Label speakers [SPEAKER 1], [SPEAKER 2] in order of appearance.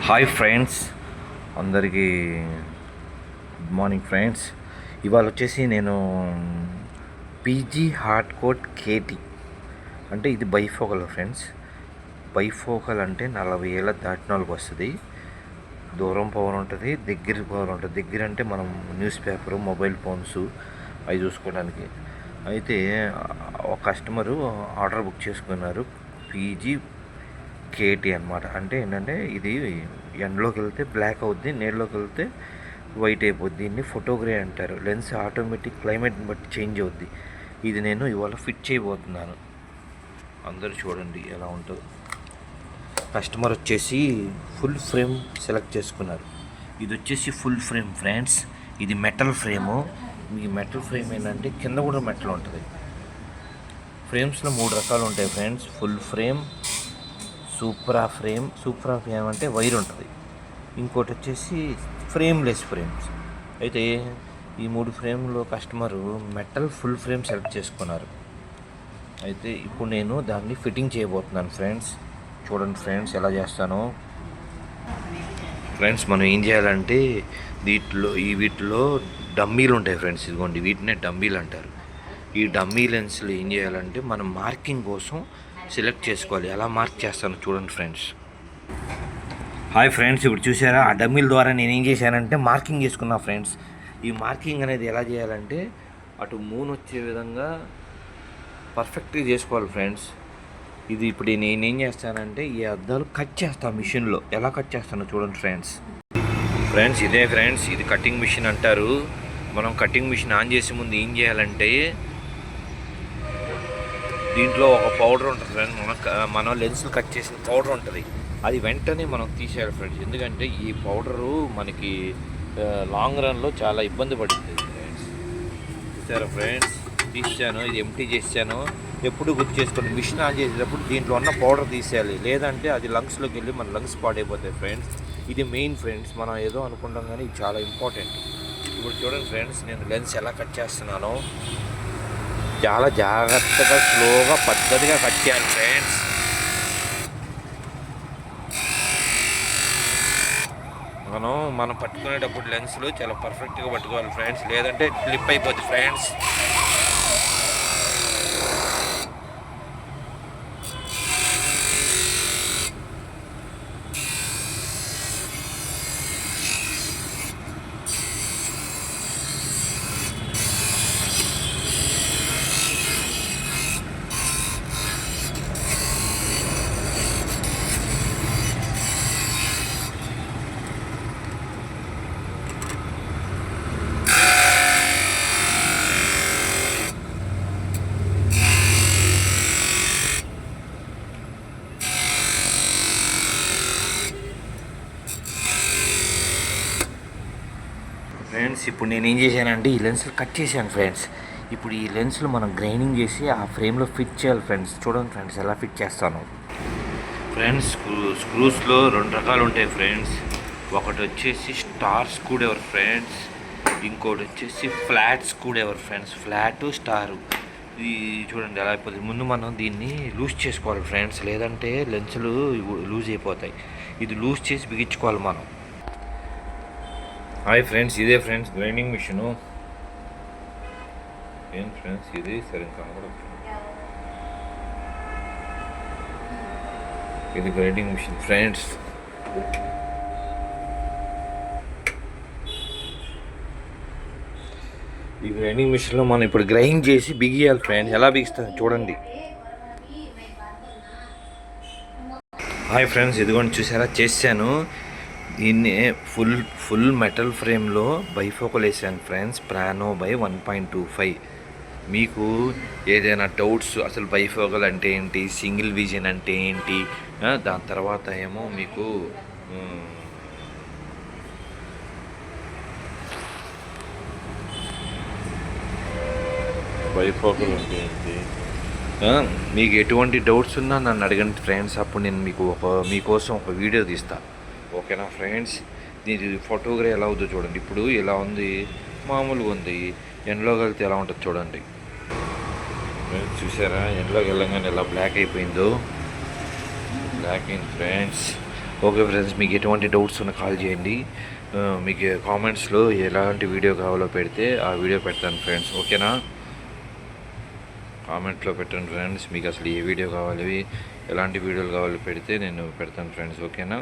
[SPEAKER 1] Hi friends, అందరికీ good morning friends. ఇవాళ వచ్చేసి నేను పీజీ హార్డ్ కోట్ కేటీ అంటే ఇది బైఫోకల్ ఫ్రెండ్స్. బైఫోకల్ అంటే 40 ఏళ్ళ దాటిన వాళ్ళకి వస్తుంది. దూరం పవర్ ఉంటుంది, దగ్గర పవర్ ఉంటుంది. దగ్గర అంటే మనం న్యూస్ పేపరు, మొబైల్ ఫోన్స్ అవి చూసుకోవడానికి. అయితే ఒక కస్టమరు ఆర్డర్ బుక్ చేసుకున్నారు, పీజీ కేటీ అనమాట. అంటే ఏంటంటే ఇది ఎండలోకి వెళ్తే బ్లాక్ అవుద్ది, నీళ్ళలోకి వెళ్తే వైట్ అయిపోద్ది. దీన్ని ఫోటోగ్రఫీ అంటారు. లెన్స్ ఆటోమేటిక్ క్లైమేట్ని బట్టి చేంజ్ అవుద్ది. ఇది నేను ఇవాళ ఫిట్ చేయబోతున్నాను. అందరూ చూడండి ఎలా ఉంటుందో. కస్టమర్ వచ్చేసి ఫుల్ ఫ్రేమ్ సెలెక్ట్ చేసుకున్నారు. ఇది వచ్చేసి ఫుల్ ఫ్రేమ్ ఫ్రెండ్స్. ఇది మెటల్ ఫ్రేము. ఈ మెటల్ ఫ్రేమ్ ఏంటంటే కింద కూడా మెటల్ ఉంటుంది. ఫ్రేమ్స్లో 3 రకాలు ఉంటాయి ఫ్రెండ్స్. ఫుల్ ఫ్రేమ్, సూపరా ఫ్రేమ్ అంటే వైర్ ఉంటుంది. ఇంకోటి వచ్చేసి ఫ్రేమ్లెస్ ఫ్రేమ్స్. అయితే ఈ 3 ఫ్రేమ్లో customer metal full frame select చేసుకున్నారు. అయితే ఇప్పుడు నేను దాన్ని ఫిట్టింగ్ చేయబోతున్నాను ఫ్రెండ్స్. చూడండి ఫ్రెండ్స్ ఎలా చేస్తానో. ఫ్రెండ్స్ మనం ఏం చేయాలంటే వీటిలో డమ్మీలు ఉంటాయి ఫ్రెండ్స్. ఇదిగోండి, వీటినే డమ్మీలు అంటారు. ఈ డమ్మీ లెన్స్లు ఏం చేయాలంటే మనం మార్కింగ్ కోసం సెలెక్ట్ చేసుకోవాలి. ఎలా మార్క్ చేస్తాను చూడండి ఫ్రెండ్స్. హాయ్ ఫ్రెండ్స్, ఇప్పుడు చూసారా ఆ డమ్మీల ద్వారా నేను ఏం చేశానంటే మార్కింగ్ చేసుకున్నా ఫ్రెండ్స్. ఈ మార్కింగ్ అనేది ఎలా చేయాలంటే అటు మూన్ వచ్చే విధంగా పర్ఫెక్ట్గా చేసుకోవాలి ఫ్రెండ్స్. ఇది ఇప్పుడు నేనేం చేస్తానంటే ఈ అద్దాలు కట్ చేస్తాను మిషన్లో. ఎలా కట్ చేస్తానో చూడండి ఫ్రెండ్స్. ఫ్రెండ్స్ ఇదే ఫ్రెండ్స్, ఇది కటింగ్ మిషన్ అంటారు. మనం కటింగ్ మిషన్ ఆన్ చేసే ముందు ఏం చేయాలంటే దీంట్లో ఒక పౌడర్ ఉంటుంది ఫ్రెండ్స్. మనం లెన్స్లు కట్ చేసిన పౌడర్ ఉంటుంది. అది వెంటనే మనం తీసేయాలి ఫ్రెండ్స్. ఎందుకంటే ఈ పౌడరు మనకి లాంగ్ రన్లో చాలా ఇబ్బంది పడుతుంది ఫ్రెండ్స్. చూసారా ఫ్రెండ్స్, తీసాను. ఇది ఎంటీ చేసాను. ఎప్పుడు గుర్తు చేసుకోండి, మిషన్ ఆన్ చేసేటప్పుడు దీంట్లో ఉన్న పౌడర్ తీసేయాలి. లేదంటే అది లంగ్స్లోకి వెళ్ళి మన లంగ్స్ పాడైపోతాయి ఫ్రెండ్స్. ఇది మెయిన్ ఫ్రెండ్స్. మనం ఏదో అనుకుంటాం కానీ ఇది చాలా ఇంపార్టెంట్. ఇప్పుడు చూడండి ఫ్రెండ్స్, నేను లెన్స్ ఎలా కట్ చేస్తున్నానో. చాలా జాగ్రత్తగా, స్లోగా, పద్ధతిగా కట్ చేయాలి ఫ్రెండ్స్. మనం పట్టుకునేటప్పుడు లెన్స్లు చాలా పర్ఫెక్ట్గా పట్టుకోవాలి ఫ్రెండ్స్. లేదంటే క్లిప్ అయిపోద్ది ఫ్రెండ్స్. ఫ్రెండ్స్ ఇప్పుడు నేను ఏం చేశానంటే ఈ లెన్స్లు కట్ చేశాను ఫ్రెండ్స్. ఇప్పుడు ఈ లెన్స్లు మనం గ్రైండింగ్ చేసి ఆ ఫ్రేమ్లో ఫిట్ చేయాలి ఫ్రెండ్స్. చూడండి ఫ్రెండ్స్ ఎలా ఫిట్ చేస్తాను ఫ్రెండ్స్. స్క్రూస్లో 2 రకాలు ఉంటాయి ఫ్రెండ్స్. ఒకటి వచ్చేసి స్టార్ స్క్రూ డ్రైవర్ ఫ్రెండ్స్, ఇంకోటి వచ్చేసి flat screw driver friends. Flat, star. ఇది చూడండి ఎలా అయిపోతుంది. ముందు మనం దీన్ని లూజ్ చేసుకోవాలి ఫ్రెండ్స్, లేదంటే లెన్సులు లూజ్ అయిపోతాయి. ఇది లూజ్ చేసి బిగించుకోవాలి మనం. హాయ్ ఫ్రెండ్స్, ఇదే ఫ్రెండ్స్ గ్రైండింగ్ మిషను. ఏం ఫ్రెండ్స్ ఇది సరే కనబడదు. ఇది గ్రైండింగ్ మిషన్ ఫ్రెండ్స్. ఈ గ్రైండింగ్ మిషన్లో మనం ఇప్పుడు గ్రైండ్ చేసి బిగియాలి ఫ్రెండ్స్. ఎలా బిగిస్తాను చూడండి. హాయ్ ఫ్రెండ్స్, ఇదిగోండి చూసారా చేశాను. దీన్ని ఫుల్ మెటల్ ఫ్రేమ్లో బైఫోకల్ వేసాను ఫ్రెండ్స్. ప్రానో బై 1.25. మీకు ఏదైనా డౌట్స్, అసలు బైఫోకల్ అంటే ఏంటి, సింగిల్ విజన్ అంటే ఏంటి, దాని తర్వాత ఏమో మీకు బైఫోకల్ అంటే ఏంటి, మీకు ఎటువంటి డౌట్స్ ఉన్నా నన్ను అడగండి ఫ్రెండ్స్. అప్పుడు నేను మీకోసం ఒక వీడియో తీస్తాను. ఓకేనా ఫ్రెండ్స్. దీని ఫోటోగ్రఫీ ఎలా అవుతుందో చూడండి. ఇప్పుడు ఇలా ఉంది, మామూలుగా ఉంది. ఎండలోకి వెళ్తే ఎలా ఉంటుంది చూడండి. చూసారా ఎండలోకి వెళ్ళగానే ఎలా బ్లాక్ అయిపోయిందో. బ్లాక్ అయింది ఫ్రెండ్స్. ఓకే ఫ్రెండ్స్, మీకు ఎటువంటి డౌట్స్ ఉన్నా కాల్ చేయండి. మీకు కామెంట్స్లో ఎలాంటి వీడియో కావాలో పెడితే ఆ వీడియో పెడతాను ఫ్రెండ్స్. ఓకేనా? కామెంట్లో పెట్టండి ఫ్రెండ్స్, మీకు అసలు ఏ వీడియో కావాలి, ఎలాంటి వీడియోలు కావాలో పెడితే నేను పెడతాను ఫ్రెండ్స్. ఓకేనా?